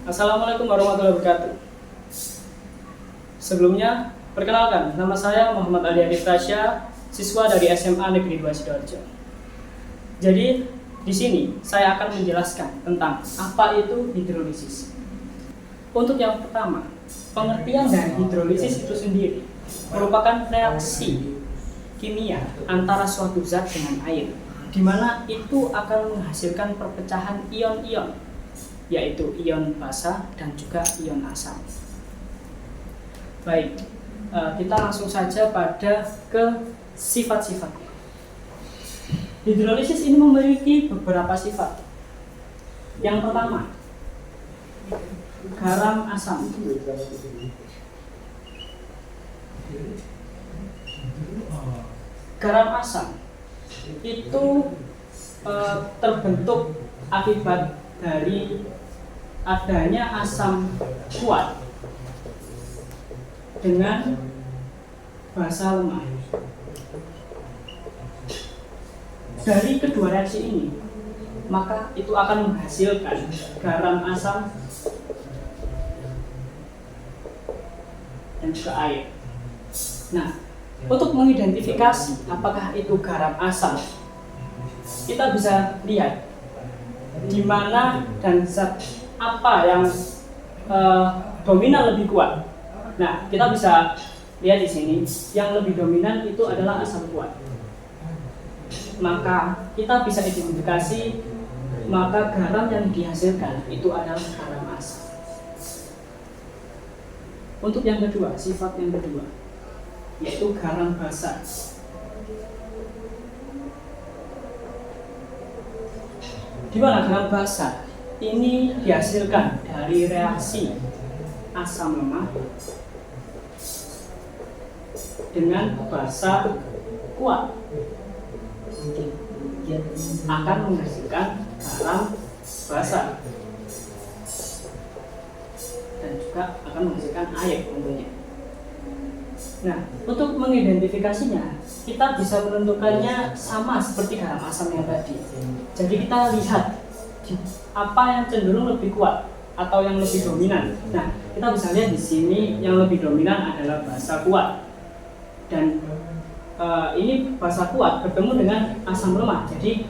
Assalamualaikum warahmatullahi wabarakatuh. Sebelumnya, perkenalkan, nama saya Muhammad Ali Arif Tasya, siswa dari SMA Negeri 2 Sidoarjo. Jadi, di sini saya akan menjelaskan tentang apa itu hidrolisis. Untuk yang pertama, pengertian dari hidrolisis itu sendiri merupakan reaksi kimia antara suatu zat dengan air, di mana itu akan menghasilkan perpecahan ion-ion, yaitu ion basa dan juga ion asam. Baik, kita langsung saja pada ke sifat-sifatnya. Hidrolisis ini memiliki beberapa sifat. Yang pertama, garam asam. Garam asam itu terbentuk akibat dari adanya asam kuat dengan basa lemah. Dari kedua reaksi ini, maka itu akan menghasilkan garam asam dan juga air. Nah, untuk mengidentifikasi apakah itu garam asam, kita bisa lihat di mana dan zat apa yang dominan lebih kuat. Nah, kita bisa lihat di sini yang lebih dominan itu adalah asam kuat. Maka kita bisa identifikasi maka garam yang dihasilkan itu adalah garam asam. Untuk yang kedua, sifat yang kedua, yaitu garam basa. Di mana garam basa ini dihasilkan dari reaksi asam lemah dengan basa kuat, akan menghasilkan garam basa dan juga akan menghasilkan air tentunya. Nah, untuk mengidentifikasinya, kita bisa menentukannya sama seperti garam asam yang tadi. Jadi kita lihat apa yang cenderung lebih kuat atau yang lebih dominan. Nah, kita bisa lihat di sini yang lebih dominan adalah basa kuat. Dan ini basa kuat bertemu dengan asam lemah. Jadi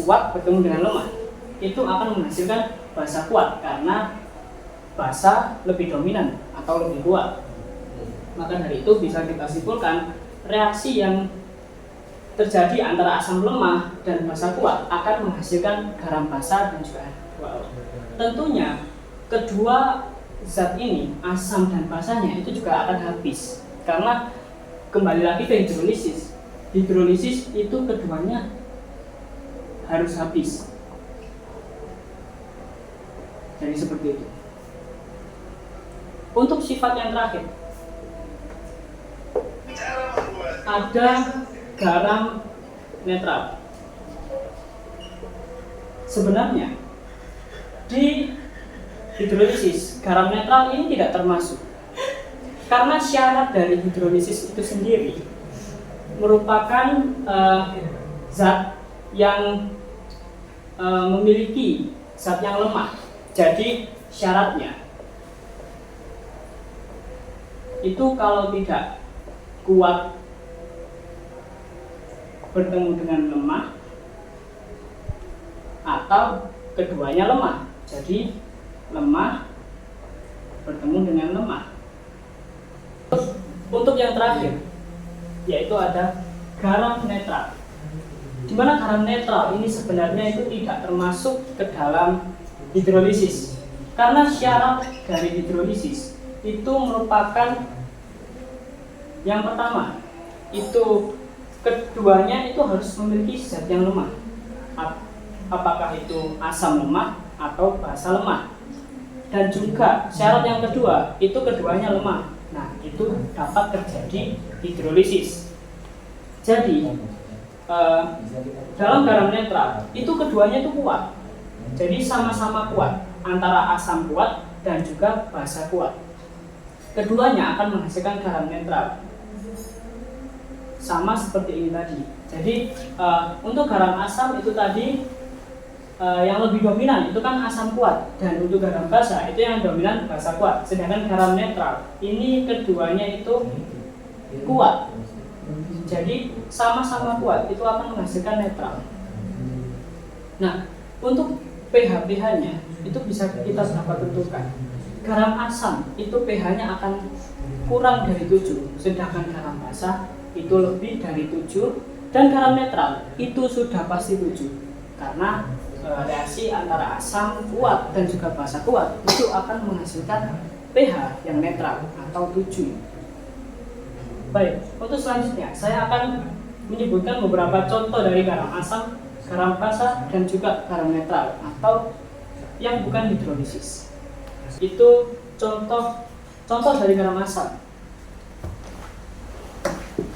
kuat bertemu dengan lemah, itu akan menghasilkan basa kuat karena basa lebih dominan atau lebih kuat. Maka dari itu bisa kita simpulkan reaksi yang terjadi antara asam lemah dan basa kuat akan menghasilkan garam basa dan juga air. Tentunya kedua zat ini, asam dan basanya, itu juga akan habis karena kembali lagi ke hidrolisis. Hidrolisis itu keduanya harus habis. Jadi seperti itu. Untuk sifat yang terakhir, ada garam netral. Sebenarnya di hidrolisis garam netral ini tidak termasuk, karena syarat dari hidrolisis itu sendiri merupakan zat yang memiliki zat yang lemah. Jadi syaratnya itu kalau tidak kuat bertemu dengan lemah atau keduanya lemah. Jadi lemah bertemu dengan lemah. Untuk yang terakhir, yaitu ada garam netral. Di mana garam netral ini sebenarnya itu tidak termasuk ke dalam hidrolisis. Karena syarat dari hidrolisis itu merupakan yang pertama, itu keduanya itu harus memiliki zat yang lemah. Apakah itu asam lemah atau basa lemah. Dan juga syarat yang kedua, itu keduanya lemah. Nah, itu dapat terjadi hidrolisis. Jadi, dalam garam netral, itu keduanya itu kuat. Jadi sama-sama kuat, antara asam kuat dan juga basa kuat. Keduanya akan menghasilkan garam netral. Sama seperti ini tadi. Jadi untuk garam asam itu tadi yang lebih dominan itu kan asam kuat, dan untuk garam basa itu yang dominan basa kuat, sedangkan garam netral ini keduanya itu kuat. Jadi sama-sama kuat itu akan menghasilkan netral. Nah, untuk pH-nya itu bisa kita dapat tentukan. Garam asam itu pH-nya akan kurang dari 7, sedangkan garam basa itu lebih dari 7, dan garam netral itu sudah pasti 7. Karena reaksi antara asam kuat dan juga basa kuat itu akan menghasilkan pH yang netral atau 7. Baik, untuk selanjutnya saya akan menyebutkan beberapa contoh dari garam asam, garam basa, dan juga garam netral atau yang bukan hidrolisis. Itu contoh dari garam asam.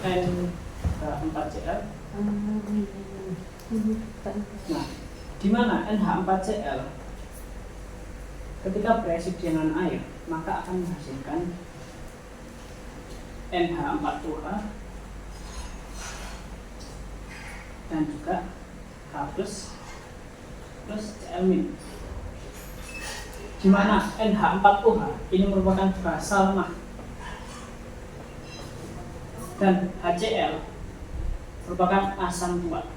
NH4Cl. Nah, di mana NH4Cl ketika bereaksi dengan air maka akan menghasilkan NH4OH dan juga H plus Cl-. Di mana NH4OH ini merupakan basa lemah dan HCl merupakan asam kuat.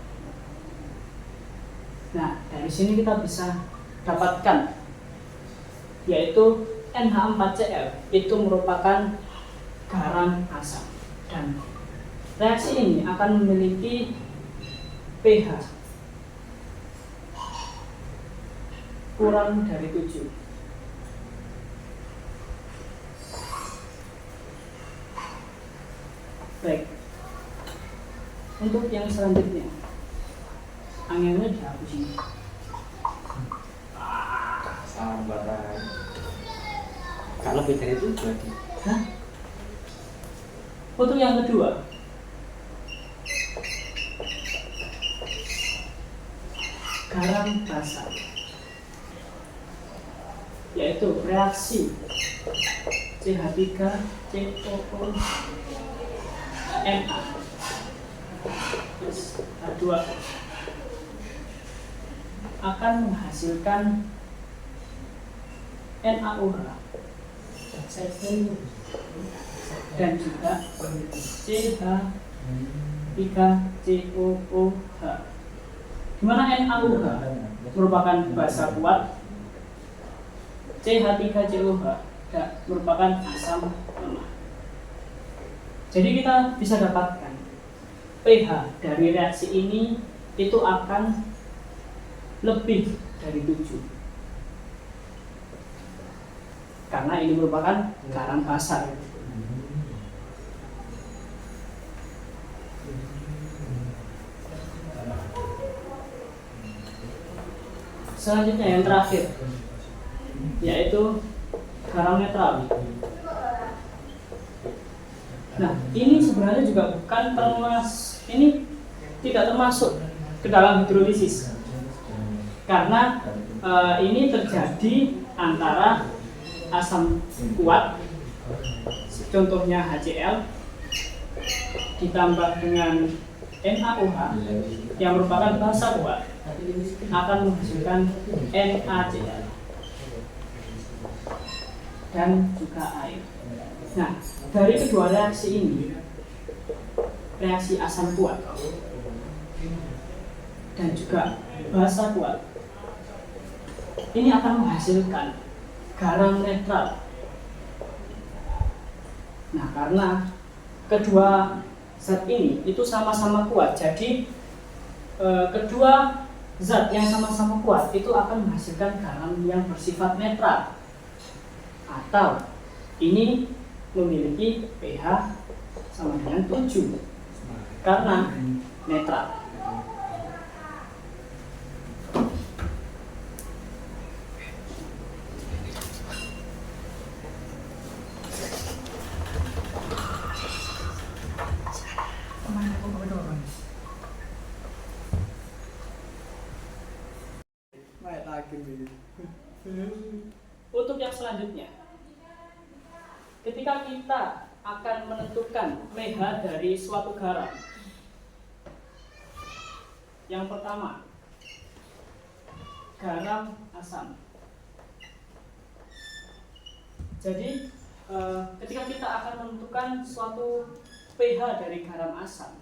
Nah, dari sini kita bisa dapatkan yaitu NH4Cl itu merupakan garam asam, dan reaksi ini akan memiliki pH kurang dari 7. Baik, untuk yang selanjutnya anginnya dihapus ini. Sambaran. Kalau lebih dari itu berarti. Hah? Untuk yang kedua, garam basa, yaitu reaksi CH3COO Na plus H2 akan menghasilkan NaOH dan juga CH3COOH. Di mana NaOH merupakan basa kuat, CH3COOH merupakan asam lemah. Jadi kita bisa dapatkan pH dari reaksi ini itu akan lebih dari 7. Karena ini merupakan garam basa. Selanjutnya yang terakhir yaitu garam netral. Nah, ini sebenarnya juga bukan ini tidak termasuk ke dalam hidrolisis, karena ini terjadi antara asam kuat, contohnya HCl, ditambah dengan NaOH yang merupakan basa kuat, akan menghasilkan NaCl dan juga air. Nah, dari kedua reaksi ini, reaksi asam kuat dan juga basa kuat, ini akan menghasilkan garam netral. Nah, karena kedua zat ini itu sama-sama kuat, jadi kedua zat yang sama-sama kuat itu akan menghasilkan garam yang bersifat netral, atau ini memiliki pH sama dengan 7 karena netral. Untuk yang selanjutnya, ketika kita akan menentukan pH dari suatu garam, yang pertama garam, asam. Jadi ketika kita akan menentukan suatu pH dari garam asam,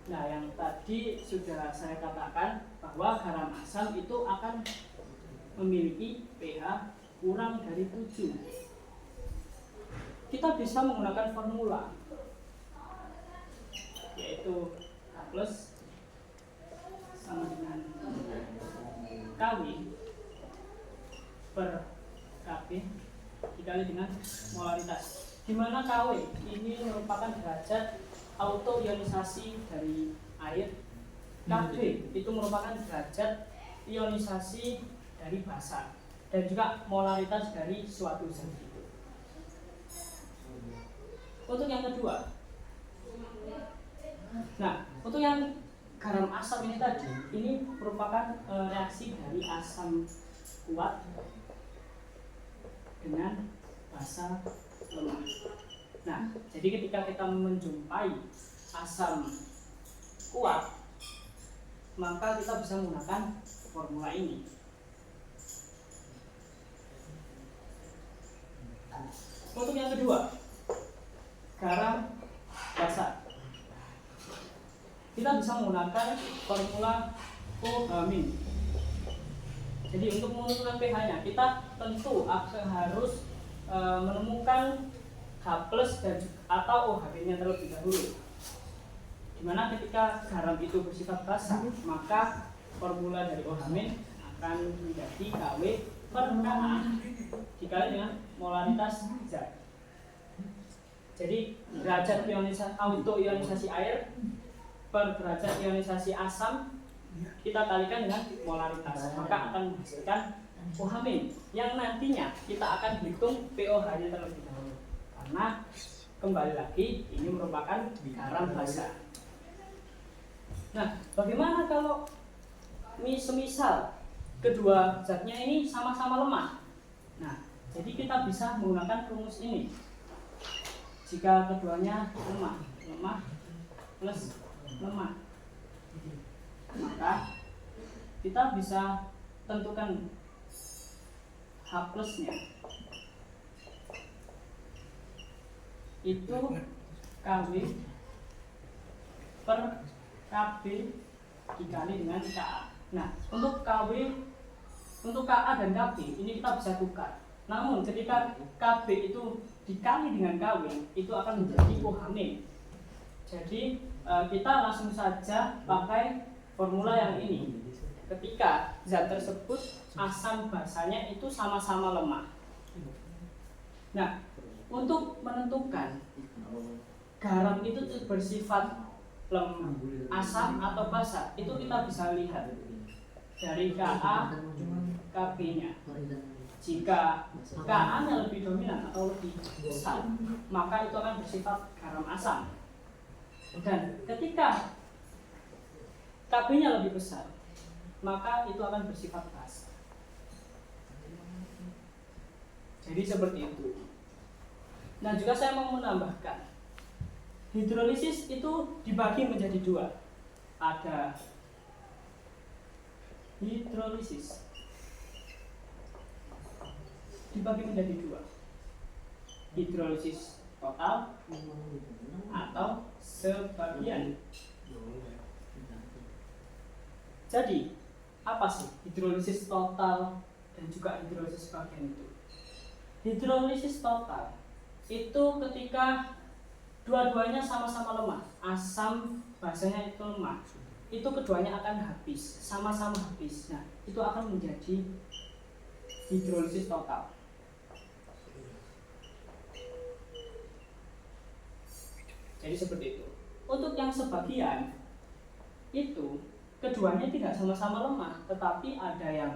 nah yang tadi sudah saya katakan bahwa garam asam itu akan memiliki pH kurang dari 7. Kita bisa menggunakan formula, yaitu K plus sama dengan KW per KB dikali dengan molaritas, di mana KW ini merupakan derajat autoionisasi dari air, KB itu merupakan derajat ionisasi dari basa, dan juga molaritas dari suatu zat itu. Untuk yang kedua, nah untuk yang garam asam ini tadi, ini merupakan reaksi dari asam kuat dengan basa lemah. Nah, jadi ketika kita menjumpai asam kuat, maka kita bisa menggunakan formula ini. Untuk yang kedua, garam basa, kita bisa menggunakan formula OH-. Jadi untuk menentukan pH-nya, kita tentu akan harus menemukan H+ dan atau OH-nya terlebih dahulu. Dimana ketika garam itu bersifat basa, maka formula dari OH- akan menjadi KW per Ka dikali dengan molaritas zat. Jadi derajat autoionisasi air per derajat ionisasi asam kita kalikan dengan molaritas, maka akan menghasilkan OH- yang nantinya kita akan hitung pOH-nya terlebih dahulu, karena kembali lagi ini merupakan garam basa. Nah, bagaimana kalau semisal kedua zatnya ini sama-sama lemah? Nah, jadi kita bisa menggunakan rumus ini. Jika keduanya lemah plus lemah, maka kita bisa tentukan H plusnya itu KW per KB dikali dengan KA. Nah, untuk KW, untuk KA dan KB ini kita bisa tukar. Namun ketika KB itu dikali dengan KW, itu akan menjadi OH-. Jadi kita langsung saja pakai formula yang ini. Ketika zat tersebut asam basanya itu sama-sama lemah. Nah, untuk menentukan garam itu bersifat asam atau basa, itu kita bisa lihat dari Ka Kb-nya. Jika Ka-nya lebih dominan atau lebih besar, maka itu akan bersifat garam asam. Dan ketika Kb-nya lebih besar, maka itu akan bersifat basa. Jadi seperti itu. Nah, juga saya mau menambahkan, hidrolisis itu dibagi menjadi dua. Ada hidrolisis dibagi menjadi dua, hidrolisis total atau sebagian. Jadi apa sih hidrolisis total dan juga hidrolisis sebagian itu? Hidrolisis total itu ketika dua-duanya sama-sama lemah, asam basanya itu lemah, itu keduanya akan habis, sama-sama habis. Nah, itu akan menjadi hidrolisis total. Jadi seperti itu. Untuk yang sebagian itu keduanya tidak sama-sama lemah, tetapi ada yang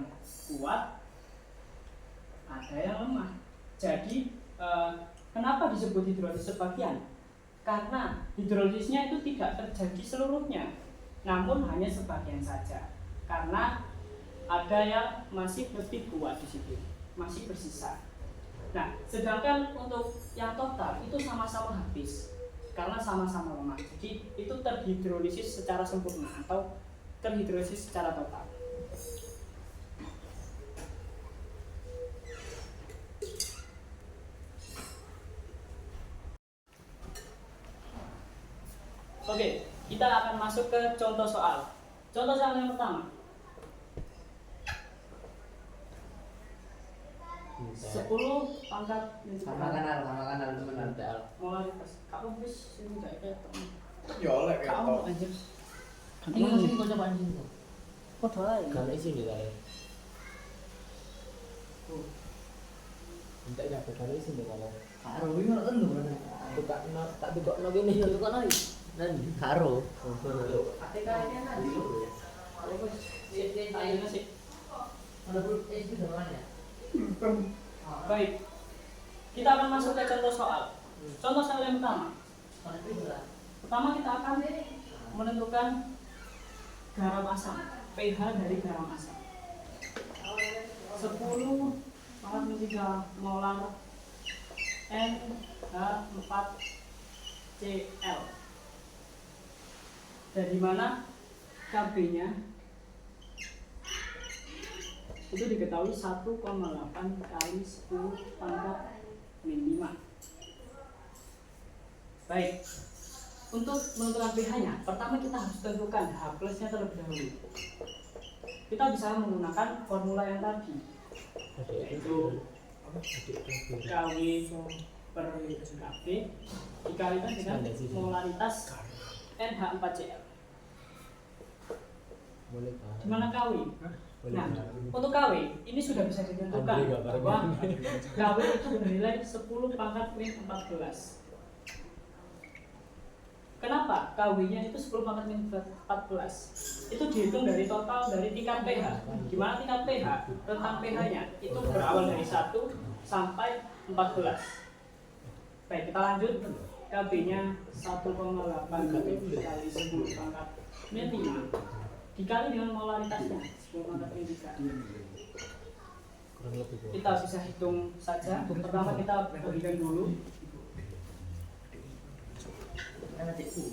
kuat, ada yang lemah. Jadi kenapa disebut hidrolisis sebagian? Karena hidrolisisnya itu tidak terjadi seluruhnya, namun hanya sebagian saja. Karena ada yang masih lebih kuat di situ, masih bersisa. Nah, sedangkan untuk yang total itu sama-sama habis, karena sama-sama lemah. Jadi itu terhidrolisis secara sempurna atau terhidrolisis secara total. Oke, kita akan masuk ke contoh soal. Contoh soal yang pertama. 10 pangkat sama kanal temenan tel. molaritas. Kamu wis sing gak ketok. Ya oleh Kamu ketok. anjir. Ini langsung kau coba anjing tuh. Padha ae. Kalau isi nih kali. Tuh. Entah apa kalau isi nih kalau. Karo iki ngono tentu kan. Buka no, tak buka no gini ya buka no. Dan karo. ATK ini kan di lu ya. Kalau wis ayeuna sih. Ada belum isi namanya. Baik. Kita akan masuk ke contoh soal. Contoh soal yang pertama. Pertama kita akan menentukan garam asam, pH dari garam asam. 10 pangkat min 3 molar NH4Cl. Dari mana Kb-nya itu diketahui 1,8 kali 10 pangkat min 5. Baik, untuk menentukan pH-nya, pertama kita harus tentukan H plusnya terlebih dahulu. Kita bisa menggunakan formula yang tadi, yaitu KW per Kb dikalikan dengan molaritas NH4Cl. Boleh kan? Di mana KW? Nah, untuk KW ini sudah bisa ditentukan bahwa KW itu bernilai 10 pangkat min 14. Kenapa? KW-nya itu 10 pangkat min 14. Itu dihitung dari total dari tingkat pH. Gimana tingkat pH? Rentang pH-nya itu berawal dari 1 sampai 14. Baik, kita lanjut. KB-nya 1,8 kali 10 pangkat min 5 dikali dengan molaritasnya 10 pangkat min 3. Kurang lebih. Kita bisa hitung saja. Pertama kita berikan dulu. Kan adikku.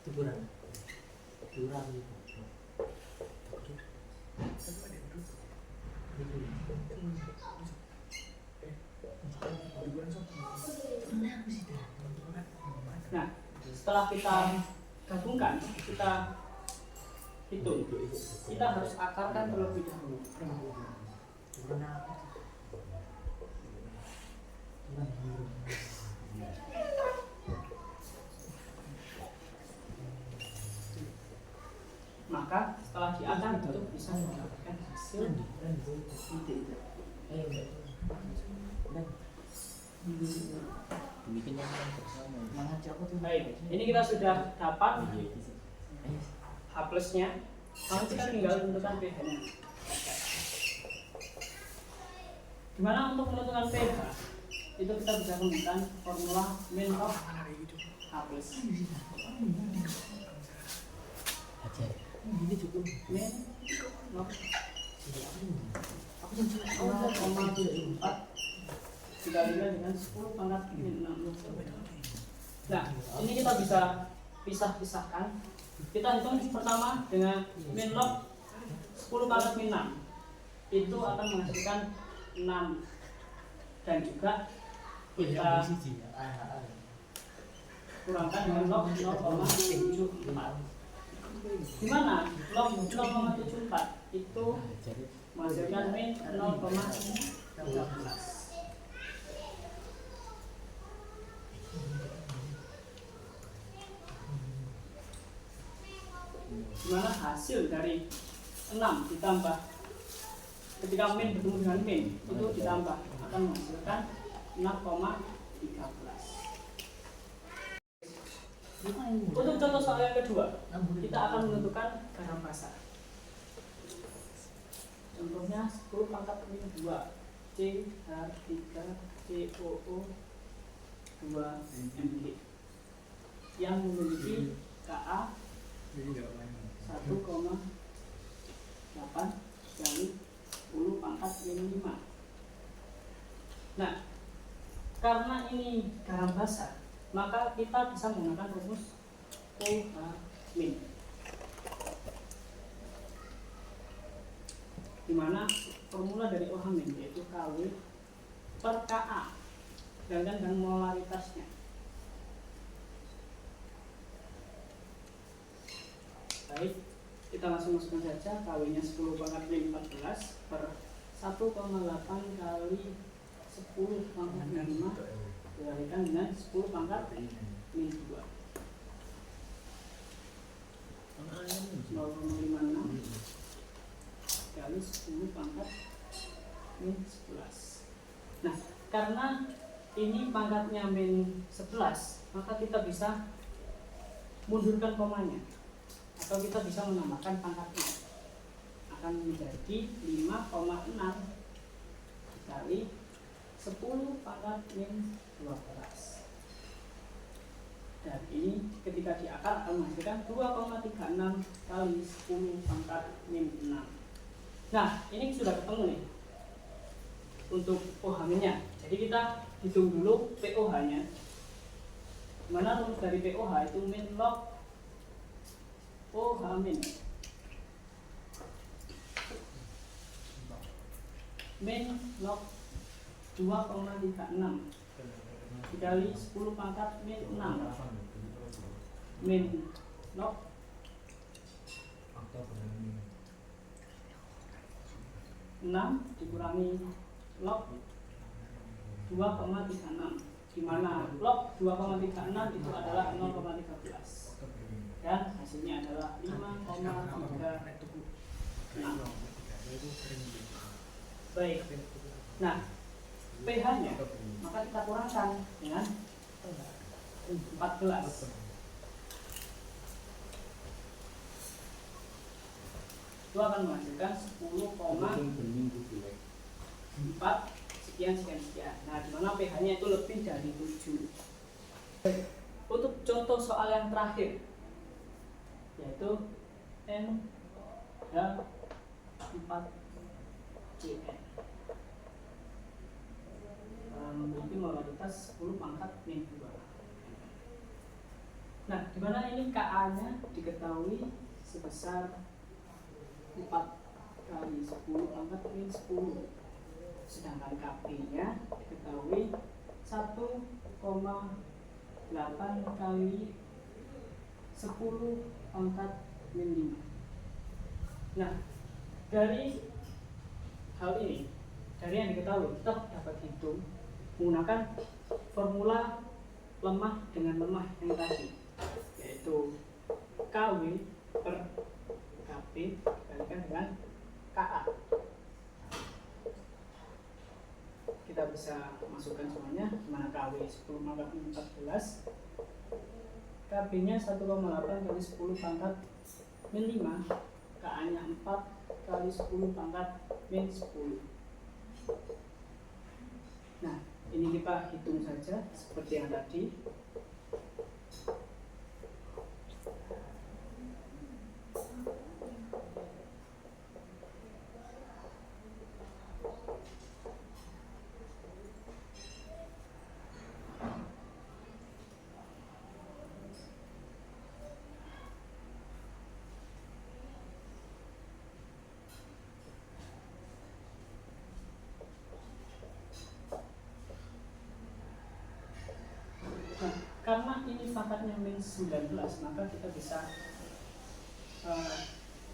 Itu kurang. Kurang itu. Nah, setelah kita gabungkan, kita hitung. Kita harus akarkan terlebih dahulu. Maka setelah diakar itu bisa mendapatkan hasil Bikin yang bersama. baik. Ini kita sudah dapat H plusnya. Sekarang kita tinggal tentukan pH-nya. Gimana untuk menentukan pH? Itu kita bisa menggunakan formula min of H plus. Aja. Ini cukup. Min of 0,74 dikalikan dengan 10 pangkat min 6. Nah, ini kita bisa pisah-pisahkan. Kita hitung pertama dengan min log 10 pangkat min 6. Itu akan menghasilkan 6. Dan juga kita kurangkan dengan log 0,74. Gimana? Log 0,74 itu menghasilkan min 0,13. Dimana hasil dari 6 ditambah ketika min bertemu dengan min itu ditambah akan menghasilkan 6,13. Untuk contoh soal yang kedua, kita akan menentukan garam basah. Contohnya 10 pangkat min 2 CH3COO 2 Mg yang memiliki Ka 1,8 kali 10 pangkat min 5. Nah, karena ini garam basah, maka kita bisa menggunakan rumus OH min, di mana formula dari OH min yaitu KW per Ka dan molaritasnya. Baik, kita langsung masukkan saja kawinnya 10 pangkat min 14 per 1,8 kali 10 pangkat min 5 dikalikan dengan 10 pangkat min 2 0,56 kali 10 pangkat min 11. Nah, karena ini pangkatnya min 11, maka kita bisa mundurkan komanya atau kita bisa menambahkan pangkatnya. Akan menjadi 5,6 dikali 10 pangkat min 12. Dan ini ketika diakar akan menghasilkan 2,36 kali 10 pangkat min 6. Nah, ini sudah ketemu nih untuk OH-nya. Jadi kita hitung dulu POH-nya. Mana rumus dari POH itu min log OH min. Min log 2,36 dikali 10 pangkat min 6 min log 6 dikurangi log 2,36, di mana log 2,36 itu adalah 0,13 dan hasilnya adalah 5,36. Baik. Nah, pH-nya maka kita kurangkan dengan 14. Itu akan menghasilkan 10,4 sekian. Nah, di mana pH-nya itu lebih dari 7. Untuk contoh soal yang terakhir, yaitu NH4CN memiliki molaritas 10 pangkat min 2. Nah, di mana ini Ka-nya diketahui sebesar 4 kali 10 pangkat min 10, sedangkan Kp-nya diketahui 1,8 kali 10 pangkat min 5. Nah, dari hal ini, dari yang diketahui, kita dapat hitung menggunakan formula lemah dengan lemah yang tadi, yaitu Kw per Kp dikalikan dengan Ka. Kita bisa masukkan semuanya, dimana Kw 10 pangkat min 14, Kp nya 1,8 kali 10 pangkat min 5, Ka nya 4 kali 10 pangkat min 10. Nah, ini kita hitung saja seperti yang tadi. Nah, karena ini pangkatnya min 19, maka kita bisa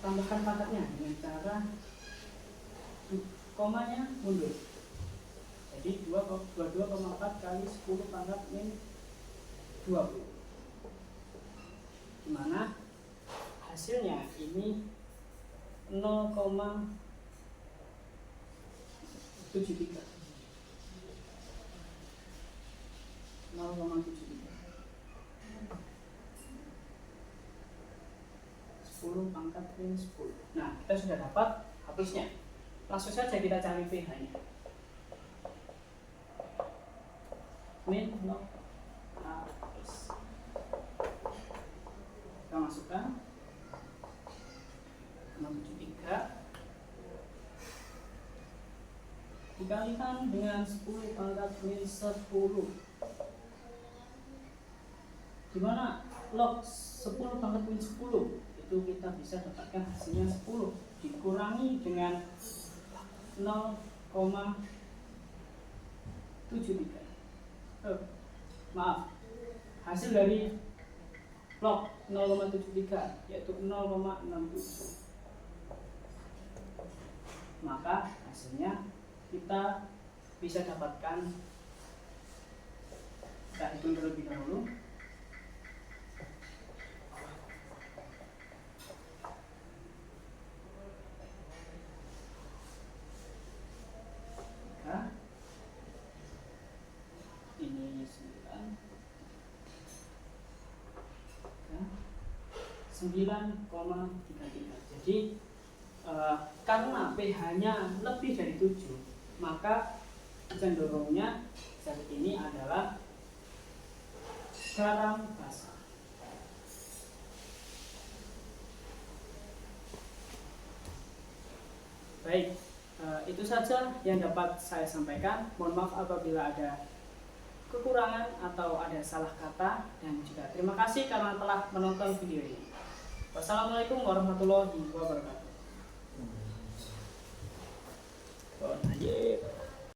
tambahkan pangkatnya dengan cara komanya mundur. Jadi 22,4 kali 10 pangkat min 20, dimana hasilnya ini 0,73. 10 pangkat min 10. Nah, kita sudah dapat hapusnya. Langsung saja kita cari pH-nya. Min log hapus. Kita masukkan 0,73 dikalikan dengan 10 pangkat min 10, dimana log 10 pangkat min 10 itu kita bisa dapatkan hasilnya 10 dikurangi dengan 0,73. Maaf, hasil dari log 0,73 yaitu 0,67. Maka hasilnya kita bisa dapatkan, kita hitung terlebih dahulu. Ini 9,33. Jadi karena pH-nya lebih dari 7, maka cenderungnya zat ini adalah garam basa. Baik, itu saja yang dapat saya sampaikan. Mohon maaf apabila ada kekurangan atau ada salah kata, dan juga terima kasih karena telah menonton video ini. Wassalamualaikum warahmatullahi wabarakatuh.